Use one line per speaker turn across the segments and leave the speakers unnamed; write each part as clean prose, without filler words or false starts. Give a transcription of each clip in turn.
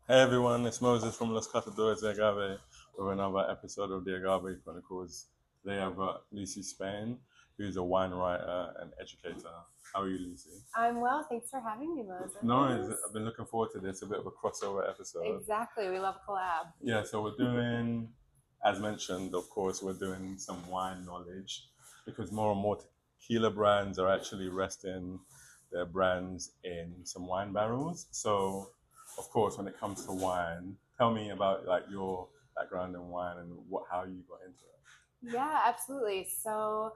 Hey everyone, it's Moses from Los Catadores de Agave with another episode of the Agave Chronicles. Today I've got Lucy Spain, who's a wine writer and educator. How are you, Lucy?
I'm well. Thanks for having me, Moses.
No, I've been looking forward to this, a bit of a crossover episode.
Exactly. We love collab.
Yeah, so we're doing, as mentioned, of course, we're doing some wine knowledge because more and more tequila brands are actually resting their brands in some wine barrels. So, of course, when it comes to wine, tell me about like your background in wine and how you got into it.
Yeah, absolutely. So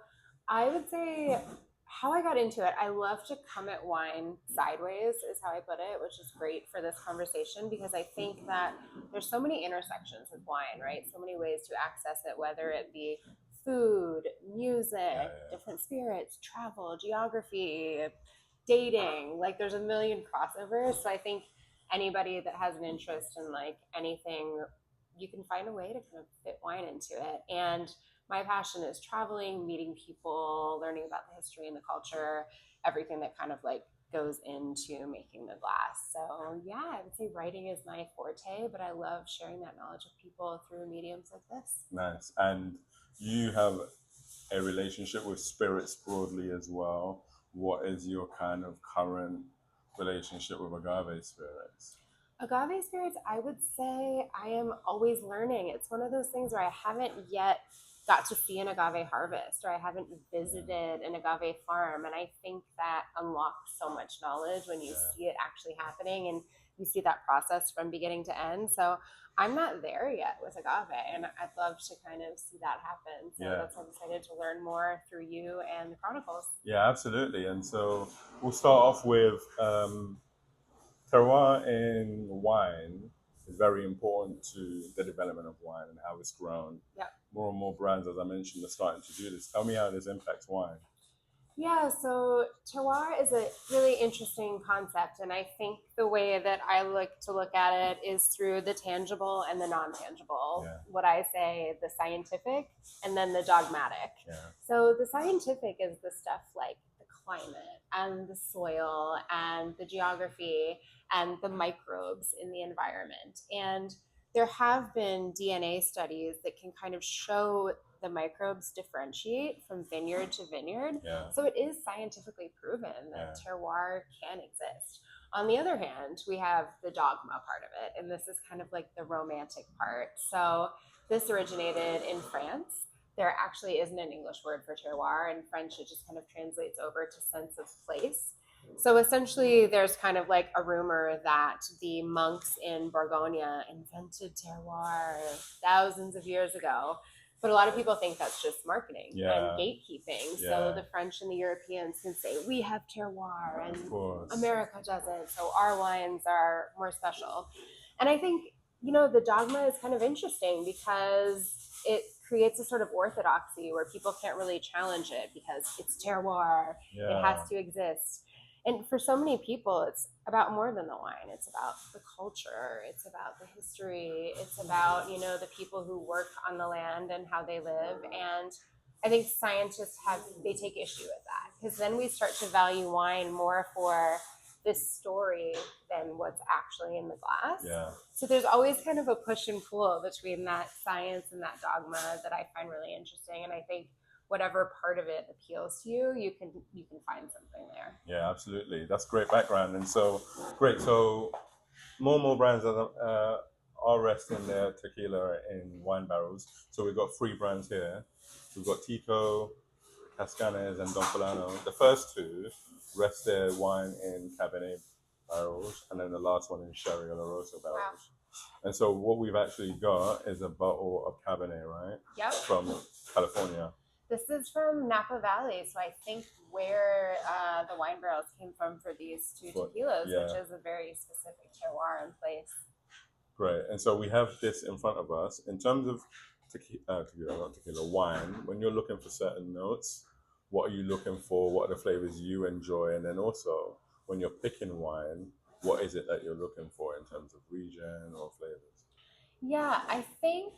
I would say how I got into it, I love to come at wine sideways, is how I put it, which is great for this conversation because I think that there's so many intersections with wine, right? So many ways to access it, whether it be food, music, different spirits, travel, geography, dating. Like there's a million crossovers. So I think anybody that has an interest in like anything, you can find a way to kind of fit wine into it. And my passion is traveling, meeting people, learning about the history and the culture, everything that kind of like goes into making the glass. So yeah, I would say writing is my forte, but I love sharing that knowledge with people through mediums like this.
Nice. And you have a relationship with spirits broadly as well. What is your kind of current relationship with agave spirits?
Agave spirits, I would say I am always learning. It's one of those things where I haven't yet got to see an agave harvest or I haven't visited an agave farm. And I think that unlocks so much knowledge when you see it actually happening and you see that process from beginning to end. So I'm not there yet with agave, and I'd love to kind of see that happen. So that's why I'm excited to learn more through you and the Chronicles.
Yeah, absolutely. And so we'll start off with terroir in wine is very important to the development of wine and how it's grown.
Yep.
More and more brands, as I mentioned, are starting to do this. Tell me how this impacts wine.
Yeah, so terroir is a really interesting concept, and I think the way that I like to look at it is through the tangible and the non-tangible.
Yeah.
What I say, the scientific and then the dogmatic.
Yeah.
So the scientific is the stuff like the climate and the soil and the geography and the microbes in the environment. And there have been DNA studies that can kind of show the microbes differentiate from vineyard to vineyard.
Yeah.
So it is scientifically proven that terroir can exist. On the other hand, we have the dogma part of it, and this is kind of like the romantic part. So this originated in France. There actually isn't an English word for terroir. In French, it just kind of translates over to sense of place. So essentially, there's kind of like a rumor that the monks in Bourgogne invented terroir thousands of years ago. But a lot of people think that's just marketing and gatekeeping. So the French and the Europeans can say, we have terroir and America doesn't. So our wines are more special. And I think, the dogma is kind of interesting because it creates a sort of orthodoxy where people can't really challenge it because it's terroir, it has to exist. And for so many people, it's about more than the wine. It's about the culture. It's about the history. It's about, the people who work on the land and how they live. And I think scientists they take issue with that because then we start to value wine more for this story than what's actually in the glass.
Yeah.
So there's always kind of a push and pull between that science and that dogma that I find really interesting. And I think whatever part of it appeals to you, you can find something there.
Yeah, absolutely. That's great background. And so, great. So, more and more brands are resting their tequila in wine barrels. So, we've got three brands here. We've got Tico, Cazcanes, and Don Fulano. The first two rest their wine in Cabernet barrels, and then the last one in Sherry or Rosa barrels. Wow. And so, what we've actually got is a bottle of Cabernet, right?
Yep.
From California.
This is from Napa Valley, so I think where the wine barrels came from for these two tequilas, which is a very specific terroir in place.
Great. And so we have this in front of us. In terms of not tequila, wine, when you're looking for certain notes, what are you looking for? What are the flavors you enjoy? And then also, when you're picking wine, what is it that you're looking for in terms of region or flavors?
Yeah, I think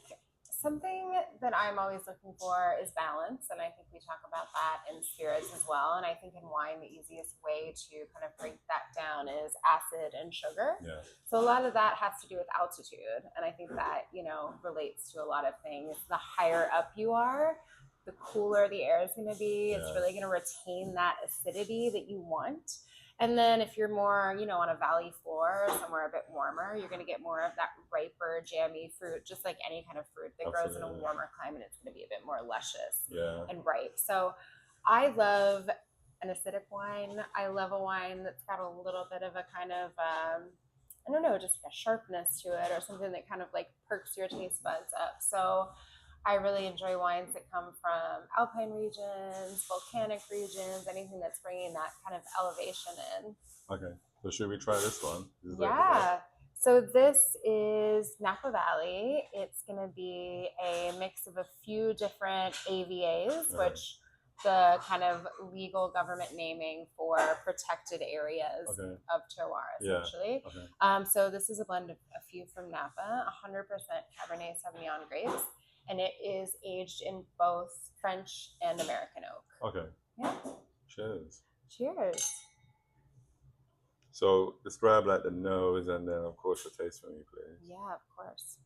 Something that I'm always looking for is balance, and I think we talk about that in spirits as well. And I think in wine, the easiest way to kind of break that down is acid and sugar.
Yeah.
So a lot of that has to do with altitude, and I think that relates to a lot of things. The higher up you are, the cooler the air is going to be. It's really going to retain that acidity that you want. And then if you're more, on a valley floor or somewhere a bit warmer, you're going to get more of that riper, jammy fruit, just like any kind of fruit that grows in a warmer climate. It's going to be a bit more luscious and ripe. So I love an acidic wine. I love a wine that's got a little bit of a kind of, I don't know, just a sharpness to it, or something that kind of like perks your taste buds up. So I really enjoy wines that come from alpine regions, volcanic regions, anything that's bringing that kind of elevation in.
Okay, so should we try this one?
Yeah. So this is Napa Valley. It's going to be a mix of a few different AVAs, which the kind of legal government naming for protected areas of terroir, essentially. So this is a blend of a few from Napa, 100% Cabernet Sauvignon grapes. And it is aged in both French and American oak.
Okay.
Yeah.
Cheers.
Cheers.
So describe like the nose and then of course the taste for me, please.
Yeah, of course.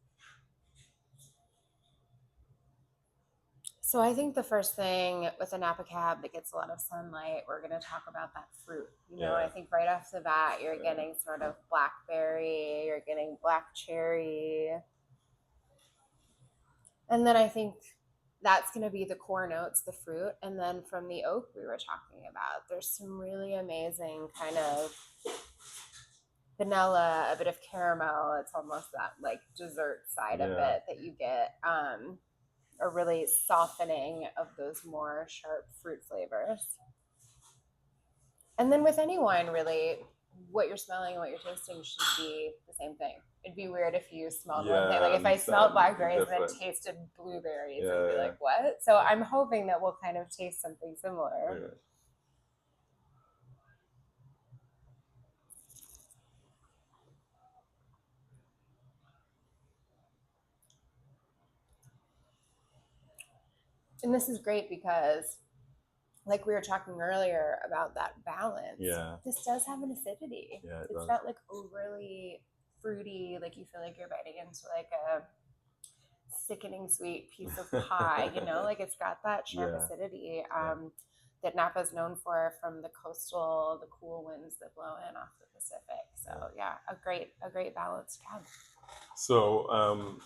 So I think the first thing with a Napa Cab that gets a lot of sunlight, we're going to talk about that fruit. I think right off the bat, you're getting sort of blackberry, you're getting black cherry. And then I think that's going to be the core notes, the fruit. And then from the oak we were talking about, there's some really amazing kind of vanilla, a bit of caramel. It's almost that like dessert side of it that you get, a really softening of those more sharp fruit flavors. And then with any wine, really, what you're smelling and what you're tasting should be the same thing. It'd be weird if you smelled one thing. Like if I smelled blackberries and then tasted blueberries, I'd be like, what? So I'm hoping that we'll kind of taste something similar.
Yeah.
And this is great because, like we were talking earlier about that balance, this does have an acidity. It's not like overly fruity, like you feel like you're biting into like a sickening sweet piece of pie, like it's got that sharp acidity that Napa is known for from the cool winds that blow in off the Pacific. So a great balanced cab.
So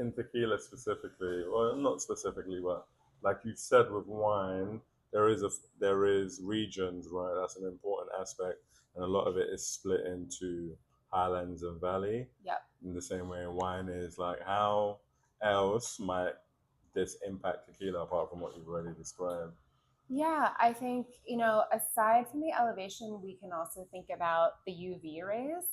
in tequila specifically, well, not specifically, but like you said with wine, there is regions, right? That's an important aspect, and a lot of it is split into highlands and valley.
Yep.
In the same way, wine is like, how else might this impact tequila apart from what you've already described?
Yeah, I think, aside from the elevation, we can also think about the UV rays.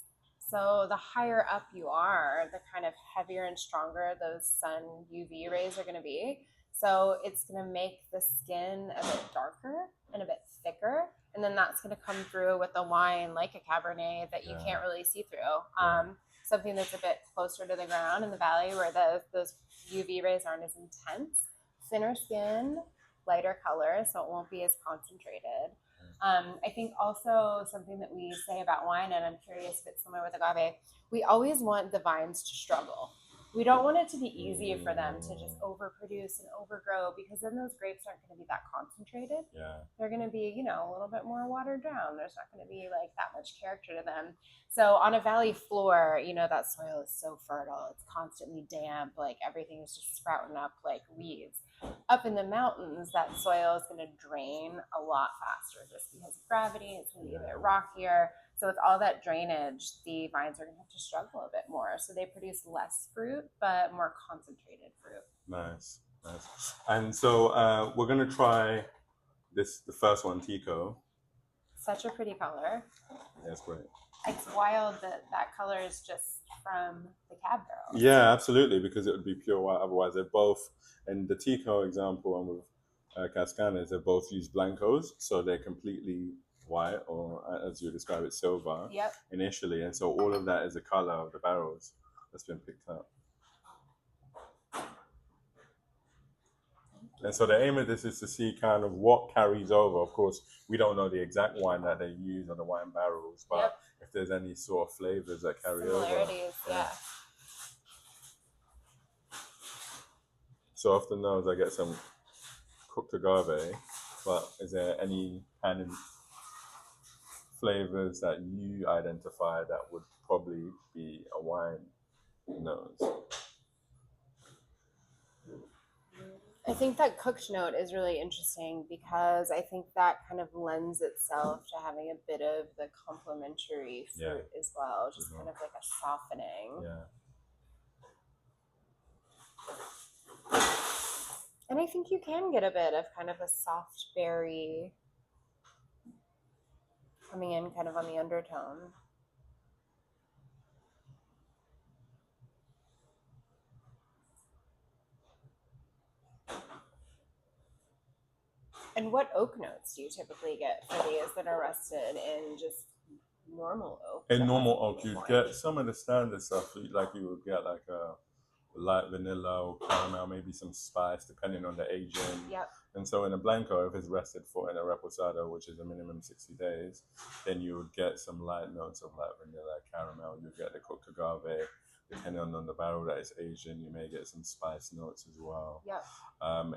So the higher up you are, the kind of heavier and stronger those sun UV rays are going to be. So it's going to make the skin a bit darker and a bit thicker. And then that's going to come through with a wine like a Cabernet that you can't really see through. Something that's a bit closer to the ground in the valley where those UV rays aren't as intense. Thinner skin, lighter color, so it won't be as concentrated. I think also something that we say about wine, and I'm curious if it's similar with agave, we always want the vines to struggle. We don't want it to be easy for them to just overproduce and overgrow, because then those grapes aren't going to be that concentrated. They're going to be, a little bit more watered down. There's not going to be like that much character to them. So on a valley floor, that soil is so fertile. It's constantly damp. Like everything is just sprouting up like weeds. Up in the mountains, that soil is going to drain a lot faster just because of gravity. It's going to be a bit rockier. So with all that drainage, the vines are going to have to struggle a bit more. So they produce less fruit, but more concentrated fruit.
Nice. And so we're going to try the first one, Tico.
Such a pretty color.
That's great.
It's wild that color is just from the cab barrel.
Yeah, absolutely, because it would be pure white. Otherwise, they're both, in the Tico example and with Cazcanes, they both use Blancos, so they're completely white, or as you describe it, silver initially. And so all of that is the color of the barrels that's been picked up. And so the aim of this is to see kind of what carries over. Of course, we don't know the exact wine that they use or the wine barrels, but if there's any sort of flavors that carry over.
Similarities, yeah.
So often knows I get some cooked agave, but is there any kind of flavors that you identify that would probably be a wine nose?
I think that cooked note is really interesting because I think that kind of lends itself to having a bit of the complementary fruit as well, just kind of like a softening.
Yeah.
And I think you can get a bit of kind of a soft berry coming in kind of on the undertone. And what oak notes do you typically get for these that are rested in just normal oak?
In normal oak, you get some of the standard stuff, like you would get like a light vanilla or caramel, maybe some spice, depending on the aging.
Yep.
And so in a Blanco, if it's rested for in a reposado, which is a minimum 60 days, then you would get some light notes of light vanilla, caramel. You get the cooked agave. Depending on the barrel that is Asian, you may get some spice notes as well.
Yep.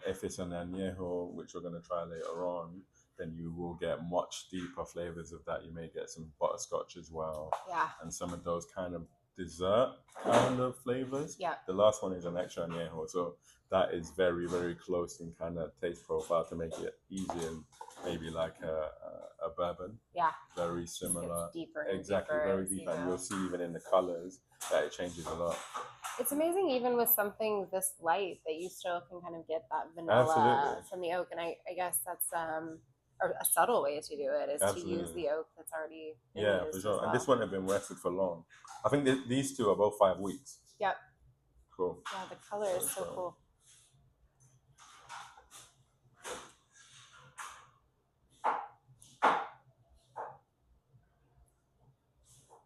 If it's an añejo, which we're going to try later on, then you will get much deeper flavors of that. You may get some butterscotch as well.
Yeah.
And some of those kind of dessert kind of flavors.
Yeah.
The last one is an extra añejo, so that is very, very close in kind of taste profile to make it easy and maybe like a bourbon.
Yeah.
Very similar.
Deeper and
exactly,
deeper,
very deep. And you'll see even in the colors that it changes a lot.
It's amazing even with something this light that you still can kind of get that vanilla from the oak. And I guess that's or a subtle way to do it is to use the oak that's already been used
for sure.
well.
And this wouldn't have been rested for long. I think these two are both 5 weeks.
Yep.
Cool.
Yeah, the color is so cool.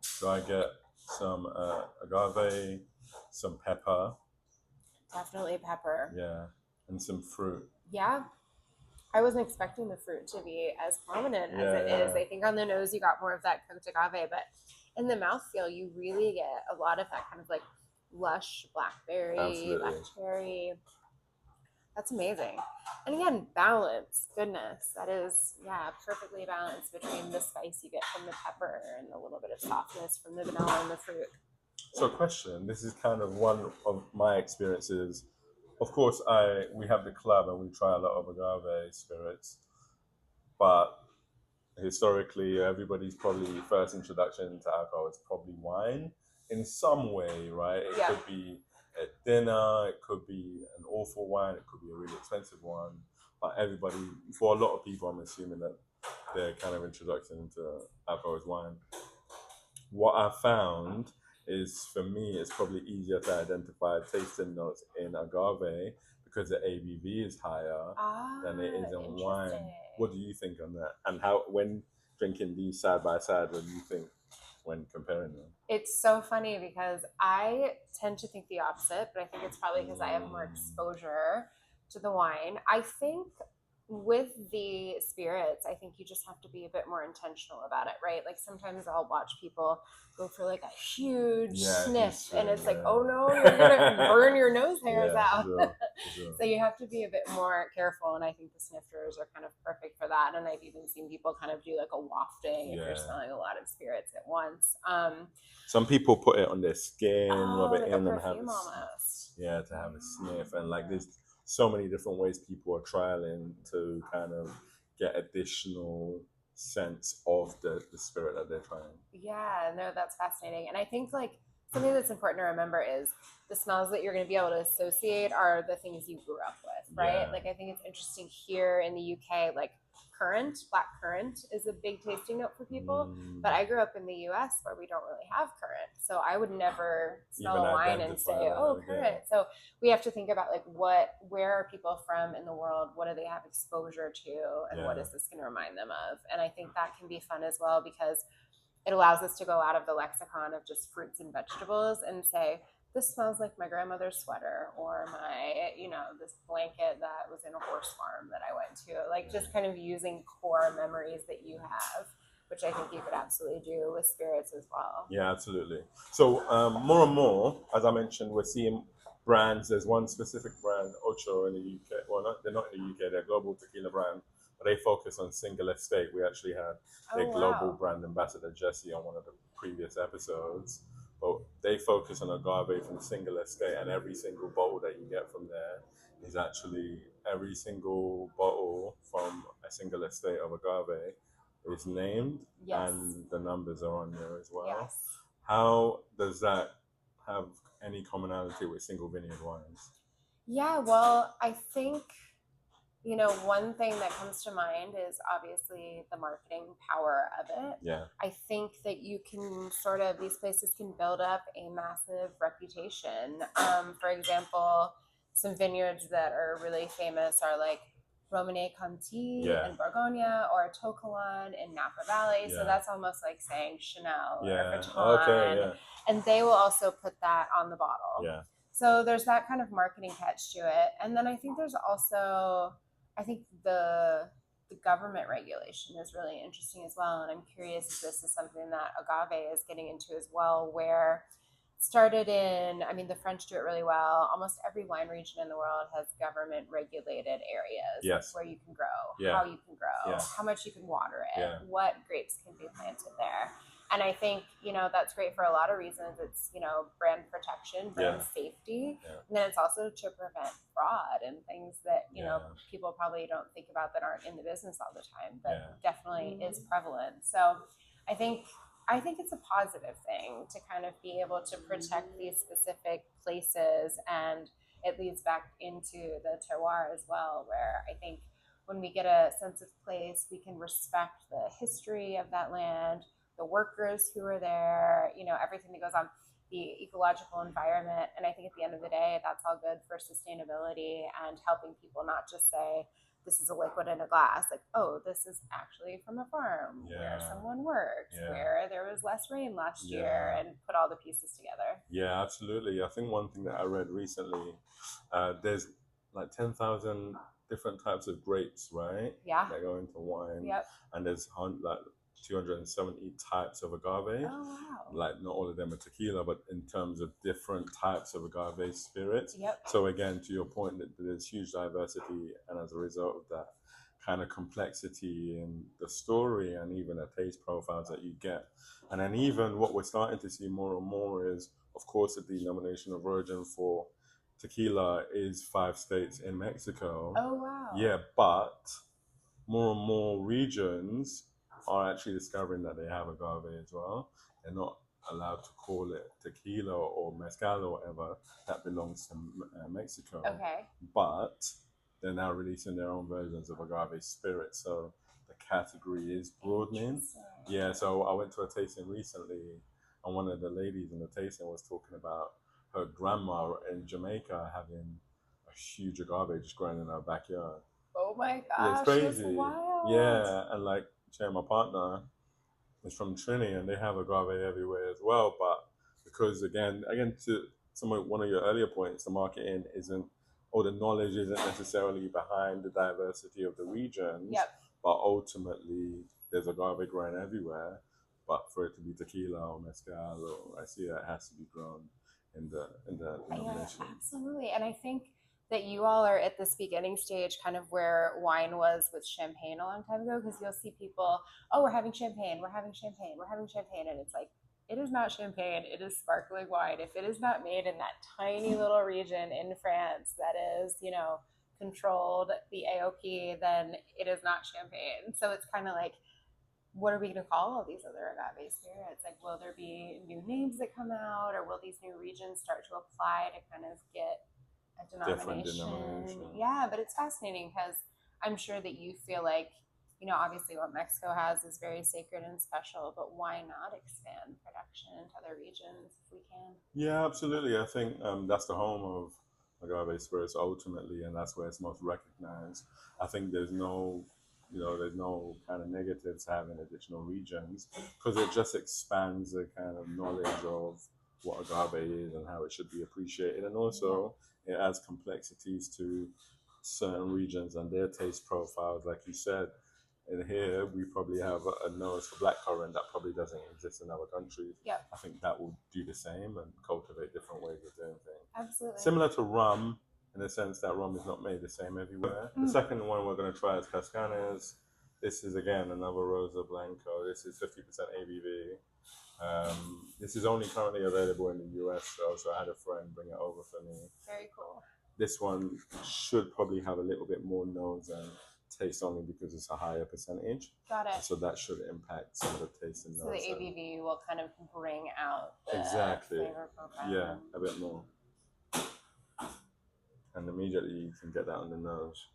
So I get some agave, some pepper.
Definitely pepper.
Yeah, and some fruit.
Yeah. I wasn't expecting the fruit to be as prominent as it is. I think on the nose you got more of that cooked agave, but in the mouthfeel you really get a lot of that kind of like lush blackberry, black cherry. That's amazing. And again, balance, goodness. That is, perfectly balanced between the spice you get from the pepper and a little bit of softness from the vanilla and the fruit.
So question, this is kind of one of my experiences. Of course, we have the club and we try a lot of agave spirits, but historically, everybody's probably first introduction to alcohol is probably wine in some way, right? It could be at dinner, it could be an awful wine, it could be a really expensive one, but everybody, for a lot of people, I'm assuming that their kind of introduction to alcohol is wine. What I found is, for me, it's probably easier to identify tasting notes in agave because the ABV is higher than it is in wine. What do you think on that? And how, when drinking these side by side, what do you think when comparing them?
It's so funny because I tend to think the opposite, but I think it's probably because I have more exposure to the wine. I think with the spirits, I think you just have to be a bit more intentional about it, right? Like sometimes I'll watch people go for like a huge sniff and it's like, oh no, you're gonna burn your nose hairs out. Sure. So you have to be a bit more careful, and I think the snifters are kind of perfect for that. And I've even seen people kind of do like a wafting if you're smelling a lot of spirits at once.
Some people put it on their skin, rub it
like
in,
a
and have
almost.
to have a sniff, and like there's so many different ways people are trialing to kind of get additional sense of the spirit that they're trying.
Yeah, no, that's fascinating. And I think like something that's important to remember is the smells that you're going to be able to associate are the things you grew up with, right? Like I think it's interesting here in the UK, like black currant is a big tasting note for people, but I grew up in the US where we don't really have currant, so I would never smell a wine and say, oh, currant. So we have to think about like where are people from in the world, what do they have exposure to, and what is this going to remind them of? And I think that can be fun as well because it allows us to go out of the lexicon of just fruits and vegetables and say, this smells like my grandmother's sweater, or my, this blanket that was in a horse farm that I went to. Like just kind of using core memories that you have, which I think you could absolutely do with spirits as well.
Yeah, absolutely. So more and more, as I mentioned, we're seeing brands. There's one specific brand, Ocho, in the UK. Well, they're not in the UK. They're a global tequila brand, but they focus on single estate. We actually had their global
Wow.
brand ambassador Jesse on one of the previous episodes. But they focus on agave from single estate, and every single bottle that you get from there is actually every single bottle from a single estate of agave is named,
Yes.
and the numbers are on there as well.
Yes.
How does that have any commonality with single vineyard wines?
Yeah, well, I think, one thing that comes to mind is obviously the marketing power of it.
Yeah.
I think that you can these places can build up a massive reputation. For example, some vineyards that are really famous are like Romane Conti in Bourgogne, or Tokalan in Napa Valley. So that's almost like saying Chanel or Vuitton.
Okay, yeah.
And they will also put that on the bottle.
Yeah.
So there's that kind of marketing catch to it. And then I think there's also, I think the government regulation is really interesting as well. And I'm curious if this is something that Agave is getting into as well, where the French do it really well. Almost every wine region in the world has government regulated areas.
Yes.
Where you can grow,
Yeah.
how you can grow, how much you can water it, what grapes can be planted there. And I think, that's great for a lot of reasons. It's, brand protection, brand safety. And then it's also to prevent fraud and things that, people probably don't think about that aren't in the business all the time, but definitely is prevalent. So I think it's a positive thing to kind of be able to protect these specific places, and it leads back into the terroir as well, where I think when we get a sense of place, we can respect the history of that land, the workers who are there, everything that goes on, the ecological environment. And I think at the end of the day, that's all good for sustainability and helping people not just say, this is a liquid in a glass, like, oh, this is actually from a farm where someone worked, where there was less rain last year, and put all the pieces together.
Yeah, absolutely. I think one thing that I read recently, there's like 10,000 different types of grapes, right?
Yeah.
That go into wine.
Yep.
And there's like 270 types of agave.
Oh, wow.
Like not all of them are tequila, but in terms of different types of agave spirits.
Yep.
So again, to your point, that there's huge diversity, and as a result of that kind of complexity in the story and even the taste profiles that you get. And then even what we're starting to see more and more is, of course, the denomination of origin for tequila is 5 states in Mexico.
Oh, wow.
Yeah, but more and more regions are actually discovering that they have agave as well. They're not allowed to call it tequila or mezcal or whatever. That belongs to Mexico.
Okay.
But they're now releasing their own versions of agave spirit. So the category is broadening. Yeah, so I went to a tasting recently, and one of the ladies in the tasting was talking about her grandma in Jamaica having a huge agave just growing in her backyard.
Oh my gosh,
yeah, it's crazy.
That's wild.
Yeah, and like my partner is from Trinity, and they have agave everywhere as well. But because again, to one of your earlier points, the marketing isn't, or the knowledge isn't necessarily behind the diversity of the regions.
Yep.
But ultimately, there's agave growing everywhere. But for it to be tequila or mezcal, or I see that it has to be grown in the denomination.
Yeah, absolutely. And I think that you all are at this beginning stage, kind of where wine was with champagne a long time ago, because you'll see people, oh, we're having champagne, and it's like, it is not champagne, it is sparkling wine. If it is not made in that tiny little region in France that is, controlled the AOP, then it is not champagne. So it's kind of like, what are we going to call all these other agave spirits? Like, will there be new names that come out, or will these new regions start to apply to kind of get a denomination? Yeah, but it's fascinating because I'm sure that you feel like, obviously what Mexico has is very sacred and special, but why not expand production into other regions if we can?
Yeah, absolutely. I think that's the home of agave spirits ultimately, and that's where it's most recognized. I think there's no kind of negatives having additional regions, because it just expands the kind of knowledge of what agave is and how it should be appreciated, and also it adds complexities to certain regions and their taste profiles. Like you said, in here we probably have a nose for blackcurrant that probably doesn't exist in other countries.
Yep.
I think that will do the same and cultivate different ways of doing things.
Absolutely.
Similar to rum, in the sense that rum is not made the same everywhere. The second one we're going to try is Cazcanes. This is again another Rosa Blanco. This is 50% ABV. This is only currently available in the US, so I had a friend bring it over for me.
Very cool.
This one should probably have a little bit more nose and taste, only because it's a higher percentage.
Got it.
So that should impact some of the taste and nose.
So the ABV will kind of bring out the flavor profile.
Yeah, a bit more. And immediately you can get that on the nose.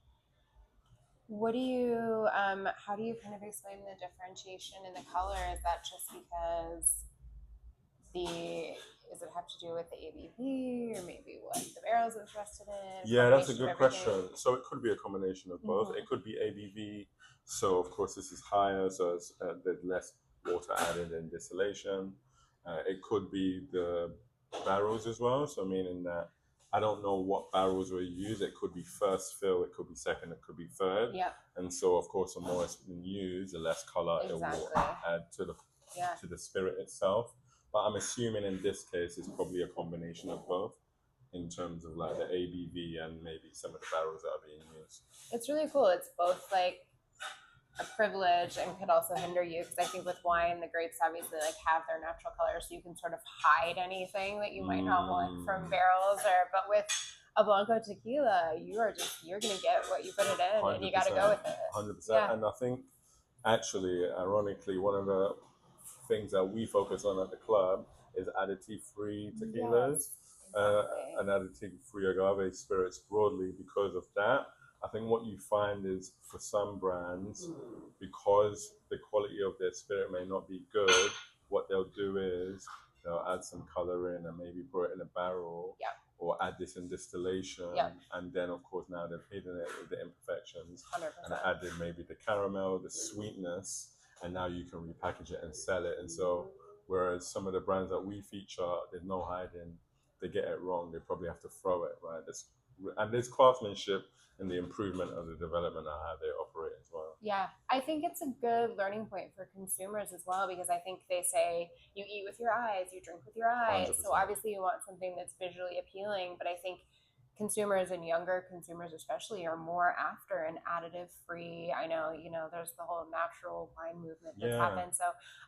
What do you, how do you kind of explain the differentiation in the color? Is that just because does it have to do with the ABV or maybe what the barrel's interested in?
Yeah, that's a good question. So it could be a combination of both. It could be ABV. So of course this is higher, so it's, there's less water added in distillation. It could be the barrels as well. So meaning that I don't know what barrels were used. It could be first fill, it could be second, it could be third.
Yep.
And so of course the more it's been used, the less color it will add to the spirit itself. But I'm assuming in this case it's probably a combination of both, in terms of like the ABV and maybe some of the barrels that are being used.
It's really cool. It's both like a privilege and could also hinder you, because I think with wine, the grapes obviously like have their natural color, so you can sort of hide anything that you might not want from barrels. But with a Blanco tequila, you're gonna get what you put it in, 100%, and you got to go with it.
100%. Yeah. And I think actually, ironically, one of the things that we focus on at the club is additive-free tequilas. And additive-free agave spirits broadly. Because of that, I think what you find is for some brands, because the quality of their spirit may not be good, what they'll do is they'll add some color in and maybe put it in a barrel, or add this in distillation, and then of course now they've hidden it with the imperfections
100%.
and added maybe the caramel, the sweetness, and now you can repackage it and sell it. And so whereas some of the brands that we feature, there's no hiding, they get it wrong, they probably have to throw it, right? And there's craftsmanship in the improvement of the development of how they operate as well.
Yeah, I think it's a good learning point for consumers as well, because I think they say you eat with your eyes, you drink with your eyes. 100%. So obviously you want something that's visually appealing, but I think consumers, and younger consumers especially, are more after an additive-free. I know, there's the whole natural wine movement that's happened. So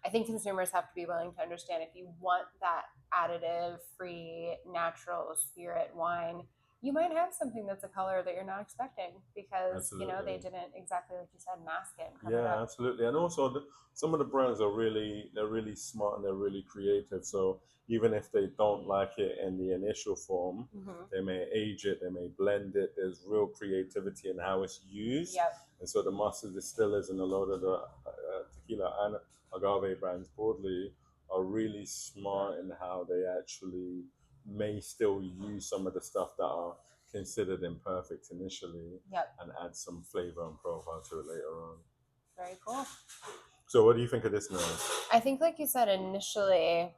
I think consumers have to be willing to understand, if you want that additive-free, natural spirit wine, you might have something that's a color that you're not expecting, because they didn't exactly, like you said, mask it.
Yeah, absolutely. And also some of the brands are really smart and they're really creative. So even if they don't like it in the initial form, they may age it, they may blend it. There's real creativity in how it's used.
Yep.
And so the master distillers and a lot of the tequila and agave brands broadly are really smart in how they actually may still use some of the stuff that are considered imperfect initially, and add some flavor and profile to it later on.
Very cool.
So what do you think of this nose?
I think, like you said, initially,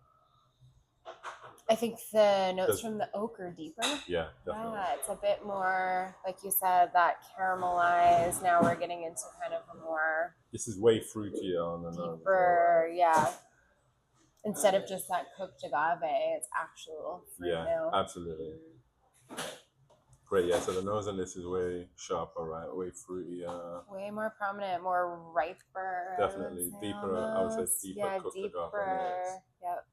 I think the notes from the oak are deeper.
Yeah, definitely.
Yeah, it's a bit more, like you said, that caramelized. Now we're getting into kind of a more...
This is way fruitier on the nose.
Deeper, yeah. Instead of just that cooked agave, it's actual fruit note.
Yeah, absolutely. Great, yeah, so the nose on this is way sharper, right? Way fruitier.
Way more prominent, more riper.
Definitely. Deeper, I would say deeper.
Yeah,
cooked
deeper.
Agave.
Yep.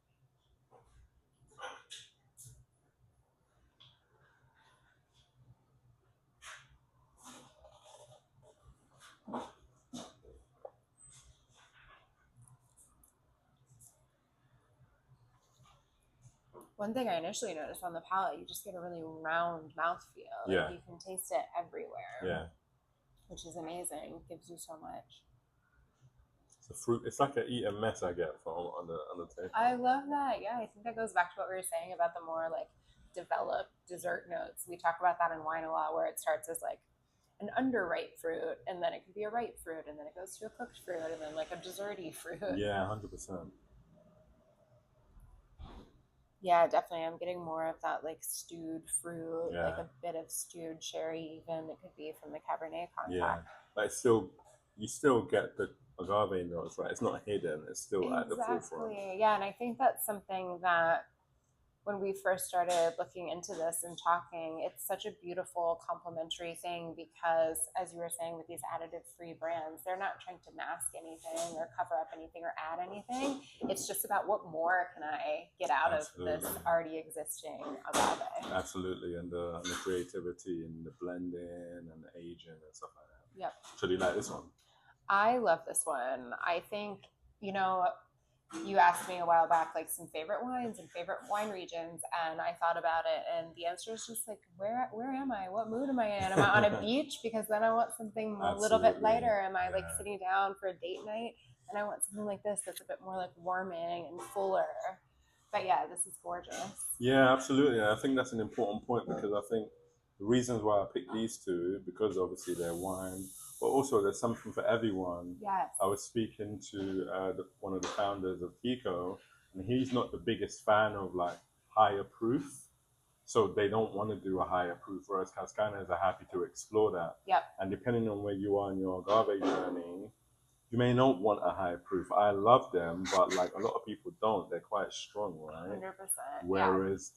One thing I initially noticed on the palate, you just get a really round mouthfeel.
Yeah.
Like you can taste it everywhere.
Yeah.
Which is amazing. It gives you so much.
It's a fruit. It's like a eat a mess I get from on the taste.
I love that. Yeah, I think that goes back to what we were saying about the more like developed dessert notes. We talk about that in wine a lot, where it starts as like an underripe fruit, and then it can be a ripe fruit, and then it goes to a cooked fruit, and then like a desserty fruit.
Yeah, 100%.
Yeah, definitely. I'm getting more of that like stewed fruit,
Yeah.
like a bit of stewed cherry, even. It could be from the Cabernet
Yeah,
contact.
but it's still you still get the agave notes, right? It's not hidden. It's still at the forefront.
Exactly. Yeah, and I think that's something that when we first started looking into this and talking, it's such a beautiful complementary thing because, as you were saying, with these additive free brands, they're not trying to mask anything or cover up anything or add anything. It's just about what more can I get out
Absolutely.
of this already existing agave.
Absolutely, and the creativity and the blending and the aging and stuff like that.
Yep.
So do you like this one?
I love this one. I think, you know, you asked me a while back like some favorite wines and favorite wine regions, and I thought about it, and the answer is just like where am I, what mood am I in? Am I on a beach because then I want something a little bit lighter? Am I like sitting down for a date night and I want something like this that's a bit more like warming and fuller? But yeah, this is gorgeous.
Yeah, absolutely. I think that's an important point because I think the reasons why I picked these two, because obviously they're wine, but also there's something for everyone.
Yes.
I was speaking to one of the founders of Tico, and he's not the biggest fan of like higher proof. So they don't want to do a higher proof, whereas Cazcanes are happy to explore that.
Yep.
And depending on where you are in your agave journey, you may not want a high proof. I love them, but like a lot of people don't. They're quite strong, right?
100%.
Whereas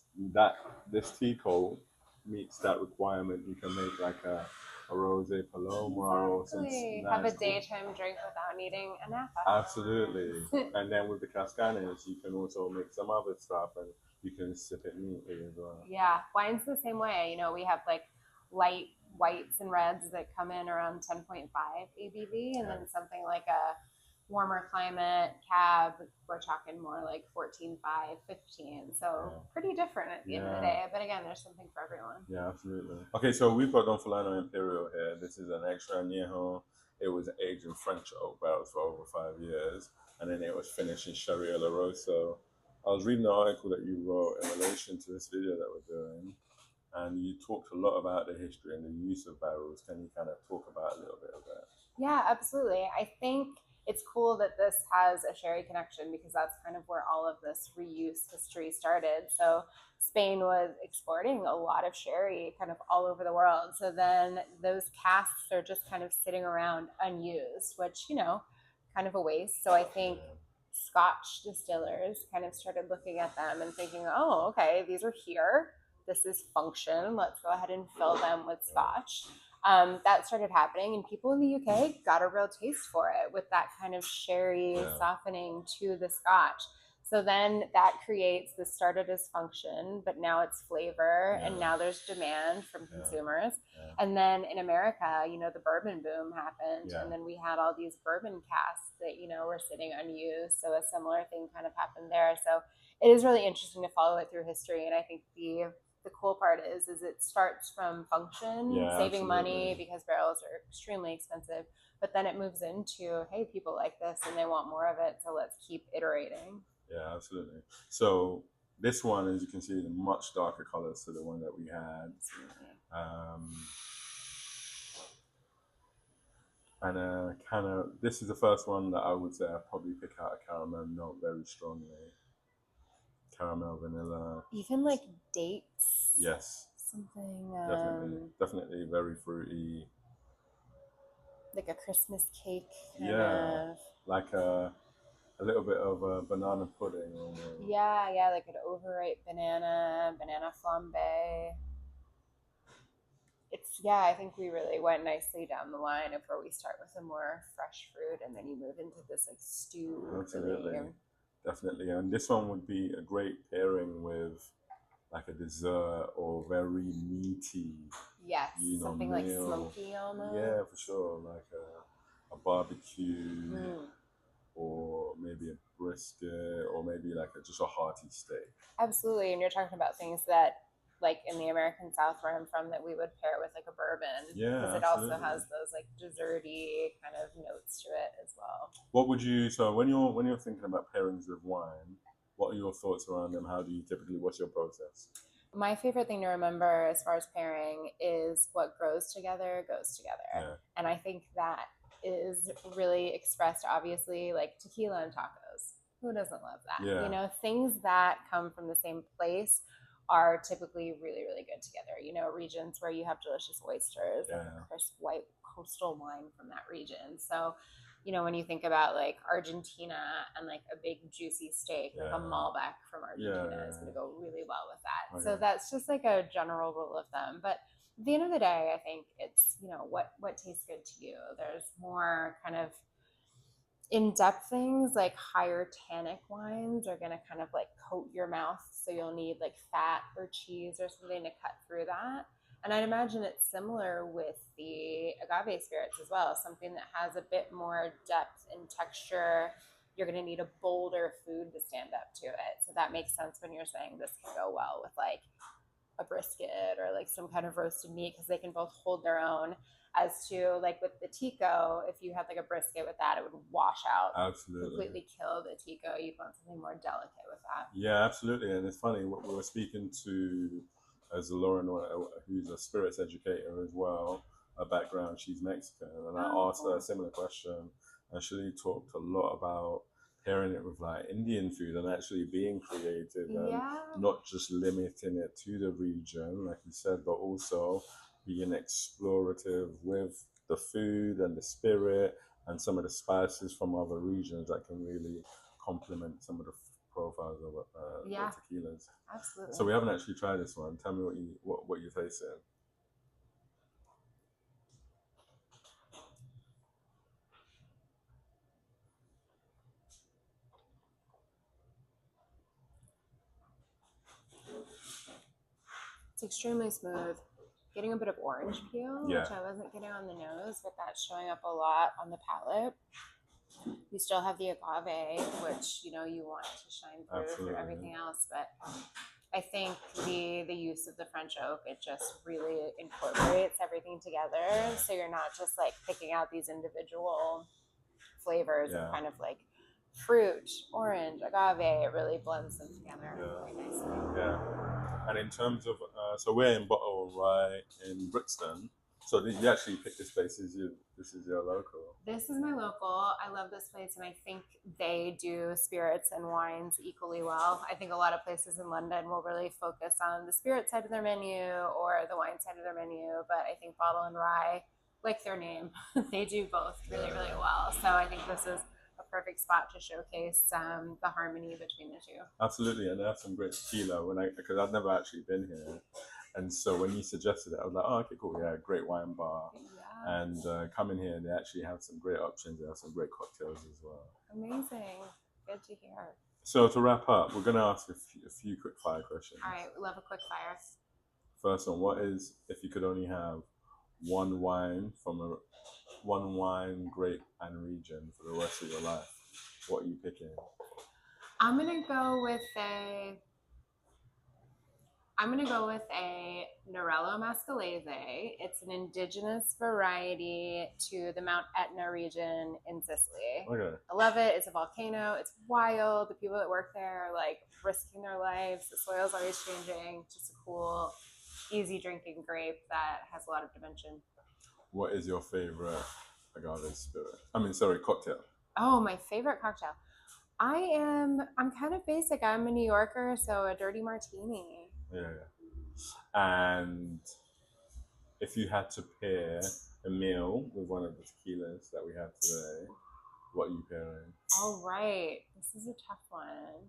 this Tico meets that requirement. You can make like a Rose Paloma or some
Exactly.
nice
Have a daytime drink without needing a napa.
Absolutely. And then with the Cazcanes, you can also make some other stuff and you can sip it neatly as well.
Yeah, wine's the same way. You know, we have like light whites and reds that come in around 10.5 ABV, and then something like a warmer climate cab, we're talking more like 14.5, 15. So pretty different at the end of the day. But again, there's something for everyone.
Yeah, absolutely. Okay, so we've got Don Fulano Imperial here. This is an extra añejo. It was aged in French oak barrels for over 5 years, and then it was finished in Sherry La Rosa. I was reading the article that you wrote in relation to this video that we're doing, and you talked a lot about the history and the use of barrels. Can you kind of talk about a little bit of that?
Yeah, absolutely. I think it's cool that this has a sherry connection because that's kind of where all of this reuse history started. So Spain was exporting a lot of sherry kind of all over the world. So then those casks are just kind of sitting around unused, which, you know, kind of a waste. So I think Scotch distillers kind of started looking at them and thinking, oh, okay, these are here. This is function. Let's go ahead and fill them with Scotch. That started happening, and people in the UK got a real taste for it with that kind of sherry softening to the Scotch. So then that creates, this started as function, but now it's flavor, and now there's demand from consumers. And then in America, you know, the bourbon boom happened, and then we had all these bourbon casks that, you know, were sitting unused. So a similar thing kind of happened there. So it is really interesting to follow it through history, and I think the cool part is it starts from function, saving money because barrels are extremely expensive, but then it moves into, hey, people like this and they want more of it, so let's keep iterating.
Yeah, absolutely. So this one, as you can see, is a much darker colors to the one that we had. And kind of, this is the first one that I would say I probably pick out a caramel note very strongly. Caramel, vanilla.
Even like dates.
Yes.
Something.
Definitely very fruity.
Like a Christmas cake.
Like a little bit of a banana pudding.
Yeah, like an overripe banana flambe. I think we really went nicely down the line of where we start with a more fresh fruit and then you move into this like stew.
Absolutely. Definitely. And this one would be a great pairing with like a dessert or very meaty.
Yes, something meal. Like smoky almost.
Yeah, for sure. Like a barbecue or maybe a brisket or maybe like just a hearty steak.
Absolutely. And you're talking about things that, like in the American South where I'm from, that we would pair with like a bourbon.
Yeah,
because it also has those like desserty kind of notes to it as well.
What would you, so when you're thinking about pairings with wine, what are your thoughts around them? How do you typically, what's your process?
My favorite thing to remember as far as pairing is what grows together goes together.
Yeah.
And I think that is really expressed obviously like tequila and tacos. Who doesn't love that?
Yeah.
You know, things that come from the same place are typically really, really good together. You know, regions where you have delicious oysters, like a crisp white coastal wine from that region. So, you know, when you think about like Argentina and like a big juicy steak, like a Malbec from Argentina is going to go really well with that. So that's just like a general rule of thumb. But at the end of the day, I think it's, you know, what tastes good to you. There's more kind of in-depth things like higher tannic wines are going to kind of like coat your mouth, so you'll need like fat or cheese or something to cut through that. And I'd imagine it's similar with the agave spirits as well, something that has a bit more depth and texture. You're going to need a bolder food to stand up to it, so that makes sense when you're saying this can go well with like a brisket or like some kind of roasted meat, because they can both hold their own. As to like with the Tico, if you had like a brisket with that, it would wash out.
Absolutely.
Completely kill the Tico. You'd want something more delicate with that.
Yeah, absolutely. And it's funny, we were speaking to as Lauren, who's a spirits educator as well, her background, she's Mexican, and I asked her a similar question, and she talked a lot about pairing it with like Indian food and actually being creative and not just limiting it to the region, like you said, but also being explorative with the food and the spirit and some of the spices from other regions that can really complement some of the profiles of the tequilas.
Absolutely.
So we haven't actually tried this one. Tell me what you're tasting.
It's extremely smooth. Getting a bit of orange peel, which I wasn't getting on the nose, but that's showing up a lot on the palate. You still have the agave, which, you know, you want to shine through everything else, but I think the use of the French oak, it just really incorporates everything together. So you're not just like picking out these individual flavors of kind of like fruit, orange, agave. It really blends them together really nicely.
Yeah. And in terms of, so we're in Bottle Rye in Brixton. So did you actually pick this place? This is your local?
This is my local. I love this place, and I think they do spirits and wines equally well. I think a lot of places in London will really focus on the spirit side of their menu or the wine side of their menu, but I think Bottle and Rye, like their name, they do both really, really well. So I think this is a perfect spot to showcase the harmony between the two.
Absolutely, and they have some great tequila because I've never actually been here. And so when you suggested it, I was like, oh, okay, cool. Yeah, great wine bar. Yeah. And coming here, they actually have some great options. They have some great cocktails as well.
Amazing. Good to hear.
So to wrap up, we're going to ask a few quick fire questions.
All right, we love a quick fire.
First one, what is, if you could only have one wine grape and region for the rest of your life, what are you picking?
I'm gonna go with a Nerello Mascalese. It's an indigenous variety to the Mount Etna region in Sicily.
Okay.
I love it. It's a volcano. It's wild. The people that work there are like risking their lives. The soil's always changing. Just a cool, easy drinking grape that has a lot of dimension.
What is your favorite cocktail?
Oh, my favorite cocktail. I'm kind of basic. I'm a New Yorker, so a dirty martini.
Yeah. And if you had to pair a meal with one of the tequilas that we have today, what are you pairing?
All right. This is a tough one.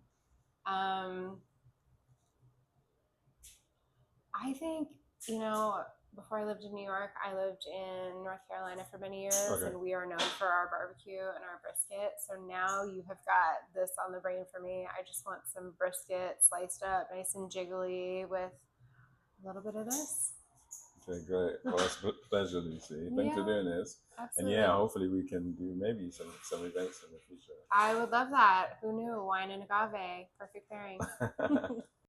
I think, you know, before I lived in New York, I lived in North Carolina for many years, and we are known for our barbecue and our brisket. So now you have got this on the brain for me. I just want some brisket sliced up, nice and jiggly with a little bit of this.
Okay, great. Well, it's a pleasure, Lucy. Thanks for doing this.
Absolutely.
And yeah, hopefully we can do maybe some events in the future.
I would love that. Who knew? Wine and agave. Perfect pairing.